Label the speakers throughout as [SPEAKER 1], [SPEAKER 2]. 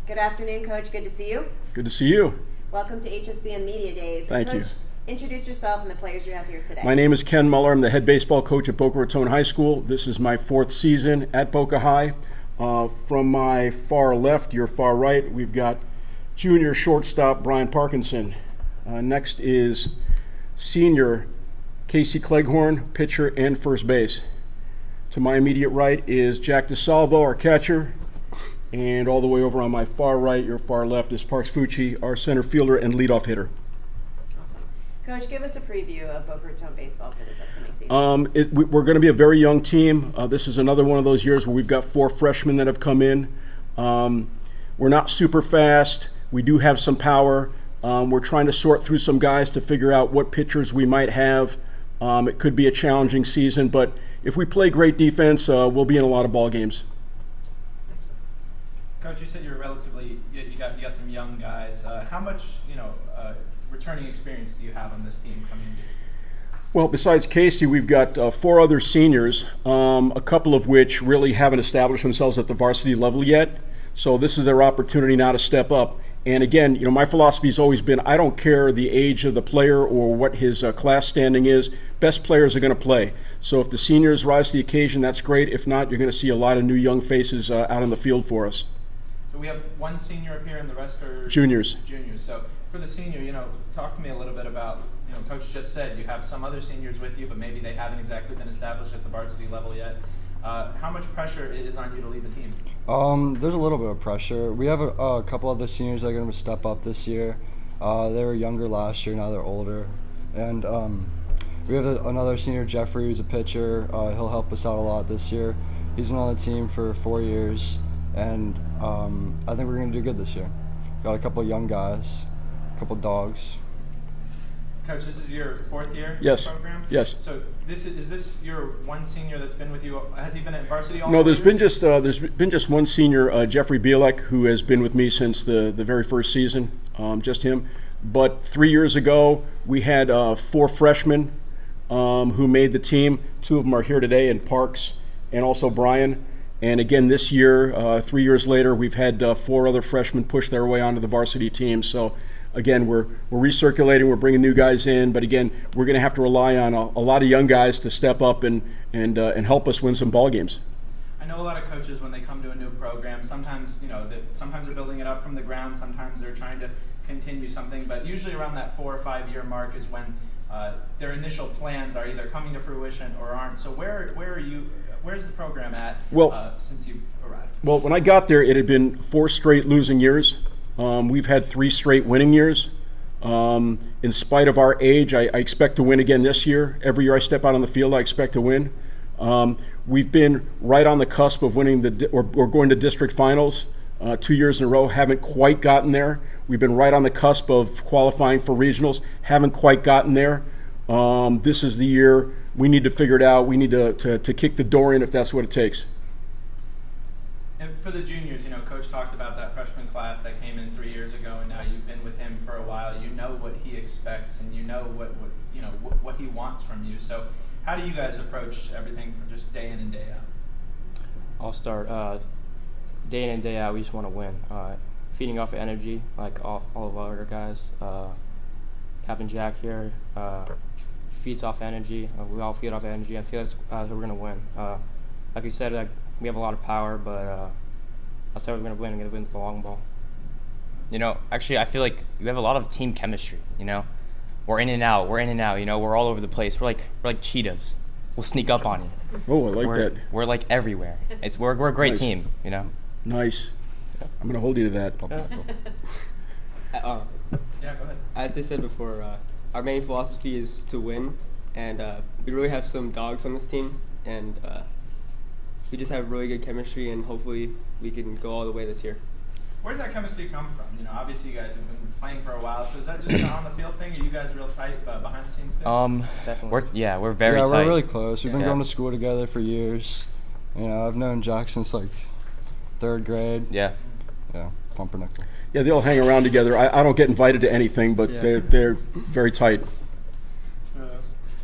[SPEAKER 1] Good afternoon, Coach. Good to see you.
[SPEAKER 2] Good to see you.
[SPEAKER 1] Welcome to HSBN Media Days.
[SPEAKER 2] Thank
[SPEAKER 1] Coach,
[SPEAKER 2] you.
[SPEAKER 1] Introduce yourself and the players you have here today.
[SPEAKER 2] My name is Ken Muller. I'm the head baseball coach at Boca Raton High School. This is my 4th season at Boca High. From my far left, your far right, we've got junior shortstop Brian Parkinson. Next is senior Casey Cleghorn, pitcher and first base. To my immediate right is Jack DeSalvo, our catcher. And all the way over on my far right, your far left, is Parks Fucci, our center fielder and leadoff hitter.
[SPEAKER 1] Awesome. Coach, give us a preview of Boca Raton baseball for this upcoming season.
[SPEAKER 2] We're going to be a very young team. This is another one of those years where we've got 4 freshmen that have come in. We're not super fast. We do have some power. We're trying to sort through some guys to figure out what pitchers we might have. It could be a challenging season, but if we play great defense, we'll be in a lot of ball games.
[SPEAKER 3] Coach, you said you got some young guys. How much returning experience do you have on this team coming into?
[SPEAKER 2] Well, besides Casey, we've got 4 other seniors, a couple of which really haven't established themselves at the varsity level yet. So this is their opportunity now to step up. And again, my philosophy has always been, I don't care the age of the player or what his class standing is. Best players are going to play. So if the seniors rise to the occasion, that's great. If not, you're going to see a lot of new young faces out on the field for us.
[SPEAKER 3] So we have one senior up here and the rest are
[SPEAKER 2] juniors.
[SPEAKER 3] So for the senior, talk to me a little bit about, Coach just said you have some other seniors with you, but maybe they haven't exactly been established at the varsity level yet. How much pressure is on you to lead the team?
[SPEAKER 4] There's a little bit of pressure. We have a couple other seniors that are going to step up this year. They were younger last year, now they're older. And we have another senior, Jeffrey, who's a pitcher. He'll help us out a lot this year. He's been on the team for 4 years, and I think we're going to do good this year. Got a couple of young guys, a couple of dogs.
[SPEAKER 3] Coach, this is your 4th year
[SPEAKER 2] Yes.
[SPEAKER 3] in the program?
[SPEAKER 2] Yes.
[SPEAKER 3] So is this your one senior that's been with you? Has he been at varsity all?
[SPEAKER 2] No,
[SPEAKER 3] there's been
[SPEAKER 2] just one senior, Jeffrey Bielek, who has been with me since the very first season, just him. But 3 years ago, we had 4 freshmen who made the team. 2 of them are here today, and Parks and also Brian. And again, this year, 3 years later, we've had 4 other freshmen push their way onto the varsity team. So again, we're recirculating, we're bringing new guys in, but again, we're going to have to rely on a lot of young guys to step up and help us win some ball games.
[SPEAKER 3] I know a lot of coaches, when they come to a new program, sometimes sometimes they're building it up from the ground, sometimes they're trying to continue something, but usually around that 4 or 5 year mark is when their initial plans are either coming to fruition or aren't. So where's the program at since you've arrived?
[SPEAKER 2] Well, when I got there, it had been 4 straight losing years. We've had 3 straight winning years. In spite of our age, I expect to win again this year. Every year I step out on the field, I expect to win. We've been right on the cusp of winning or going to district finals 2 years in a row. Haven't quite gotten there. We've been right on the cusp of qualifying for regionals. Haven't quite gotten there. This is the year we need to figure it out. We need to kick the door in if that's what it takes.
[SPEAKER 3] And for the juniors, Coach talked about that freshman class that came in 3 years ago, and now you've been with him for a while. You know what he expects, and you know what he wants from you. So, how do you guys approach everything from just day in and day out?
[SPEAKER 5] I'll start. Day in and day out, we just want to win. Feeding off of energy, like all of our other guys. Captain Jack here feeds off energy. We all feed off energy. I feel like we're gonna win. Like you said, we have a lot of power, but I said we're going to win. We're going to win with the long ball.
[SPEAKER 6] Actually, I feel like we have a lot of team chemistry. We're in and out. We're all over the place. We're like cheetahs. We'll sneak up on you.
[SPEAKER 2] Oh, I like that.
[SPEAKER 6] We're like everywhere. We're a great
[SPEAKER 2] Nice.
[SPEAKER 6] team.
[SPEAKER 2] Nice. I'm going to hold you to that.
[SPEAKER 3] Yeah, go ahead.
[SPEAKER 7] As they said before, our main philosophy is to win, and we really have some dogs on this team, and we just have really good chemistry, and hopefully we can go all the way this year.
[SPEAKER 3] Where did that chemistry come from? Obviously you guys have been playing for a while, so is that just an on the field thing? Are you guys real tight behind the scenes too?
[SPEAKER 5] Definitely.
[SPEAKER 6] We're very tight.
[SPEAKER 4] We're really close. We've been
[SPEAKER 6] Yeah.
[SPEAKER 4] going to school together for years. I've known Jack since like 3rd grade.
[SPEAKER 6] Yeah.
[SPEAKER 4] Yeah, pumpernickel.
[SPEAKER 2] Yeah, they all hang around together. I don't get invited to anything, but
[SPEAKER 7] Yeah.
[SPEAKER 2] they're very tight.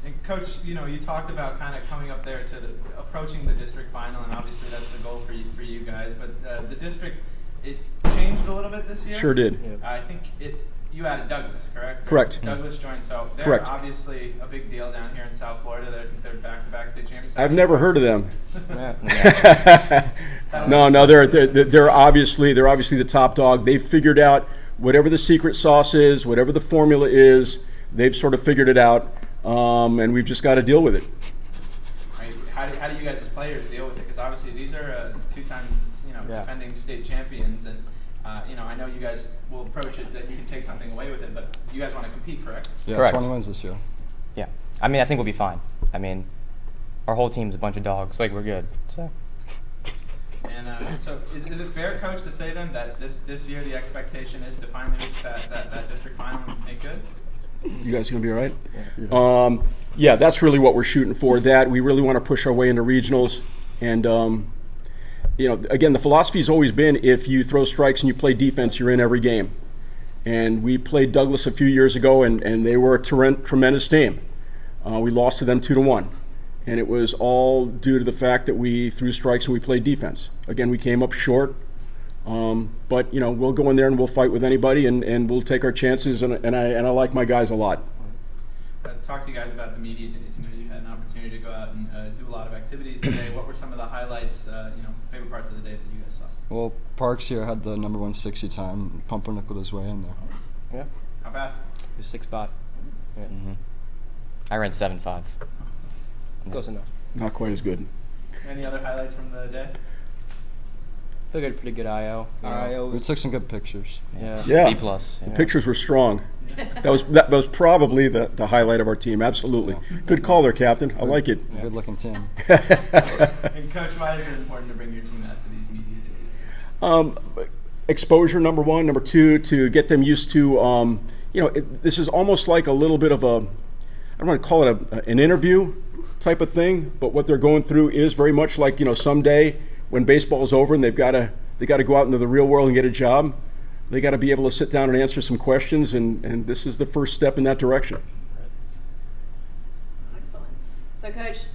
[SPEAKER 3] And Coach, you talked about kind of coming up there to approaching the district final, and obviously that's the goal for you guys. But the district, it changed a little bit this year.
[SPEAKER 2] Sure did.
[SPEAKER 5] Yeah.
[SPEAKER 3] I think you added Douglas, correct?
[SPEAKER 2] Correct.
[SPEAKER 3] Douglas joined, so they're
[SPEAKER 2] Correct.
[SPEAKER 3] obviously a big deal down here in South Florida. They're back-to-back state champions.
[SPEAKER 2] I've never heard of them.
[SPEAKER 5] Yeah.
[SPEAKER 2] No, they're obviously the top dog. They've figured out whatever the secret sauce is, whatever the formula is. They've sort of figured it out, and we've just got to deal with it.
[SPEAKER 3] Right. How do you guys as players deal with it? Because obviously these are two-time
[SPEAKER 5] Yeah.
[SPEAKER 3] defending state champions, and I know you guys will approach it that you can take something away with it, but you guys want to compete, correct?
[SPEAKER 4] Yeah,
[SPEAKER 6] Correct.
[SPEAKER 4] 20 wins this year.
[SPEAKER 6] Yeah. I mean, I think we'll be fine. I mean, our whole team's a bunch of dogs. Like, we're good. So.
[SPEAKER 3] And so is it fair, Coach, to say then that this year the expectation is to finally reach that district final and make good?
[SPEAKER 2] You guys gonna be all right? Yeah, that's really what we're shooting for. That we really want to push our way into regionals, and again, the philosophy has always been if you throw strikes and you play defense, you're in every game. And we played Douglas a few years ago, and they were a tremendous team. We lost to them 2-1, and it was all due to the fact that we threw strikes and we played defense. Again, we came up short. But we'll go in there and we'll fight with anybody, and we'll take our chances. And I like my guys a lot.
[SPEAKER 3] Talk to you guys about the media days. You had an opportunity to go out and do a lot of activities today. What were some of the highlights? Favorite parts of the day that you guys saw?
[SPEAKER 4] Well, Parks here had the number 1 60 time. Pumpernickel his way in there.
[SPEAKER 5] Yeah.
[SPEAKER 3] How fast?
[SPEAKER 5] It was 6'5". Yeah.
[SPEAKER 6] Mm-hmm. I ran 7.5.
[SPEAKER 5] Close enough.
[SPEAKER 2] Not quite as good.
[SPEAKER 3] Any other highlights from the day?
[SPEAKER 5] I feel like I had a pretty good IO.
[SPEAKER 4] We took some good pictures.
[SPEAKER 5] Yeah.
[SPEAKER 2] Yeah.
[SPEAKER 6] B+.
[SPEAKER 2] The pictures were strong. That was probably the highlight of our team. Absolutely. Good call there, Captain. I like it.
[SPEAKER 4] Good looking team.
[SPEAKER 3] And Coach, why is it important to bring your team out to these media days?
[SPEAKER 2] Exposure, number one. Number two, to get them used to, this is almost like a little bit of I don't want to call it an interview type of thing, but what they're going through is very much like, someday when baseball is over and they got to go out into the real world and get a job, they got to be able to sit down and answer some questions, and this is the first step in that direction.
[SPEAKER 1] Excellent. So, Coach,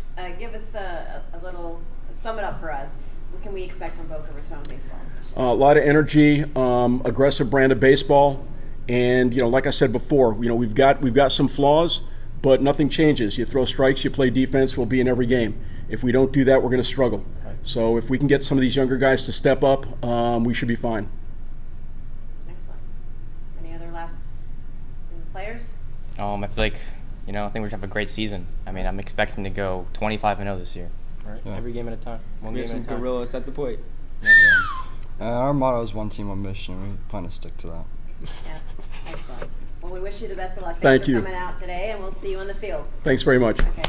[SPEAKER 1] give us a little sum it up for us. What can we expect from Boca Raton baseball?
[SPEAKER 2] A lot of energy, aggressive brand of baseball, and like I said before, we've got some flaws, but nothing changes. You throw strikes, you play defense, we'll be in every game. If we don't do that, we're going to struggle. So if we can get some of these younger guys to step up, we should be fine.
[SPEAKER 1] Excellent. Any other last players?
[SPEAKER 6] I feel like, I think we're going to have a great season. I mean, I'm expecting to go 25-0 this year.
[SPEAKER 5] Right.
[SPEAKER 4] Yeah.
[SPEAKER 5] Every game at a time. One
[SPEAKER 7] We
[SPEAKER 5] game
[SPEAKER 7] have
[SPEAKER 5] at a
[SPEAKER 7] some
[SPEAKER 5] time.
[SPEAKER 7] gorillas at the plate.
[SPEAKER 4] Our motto is 1 team, 1 mission. We plan to stick to that.
[SPEAKER 1] Yeah. Excellent. Well, we wish you the best of luck.
[SPEAKER 2] Thank
[SPEAKER 1] Thanks
[SPEAKER 2] you.
[SPEAKER 1] for coming out today, and we'll see you on the field.
[SPEAKER 2] Thanks very much.
[SPEAKER 1] Okay.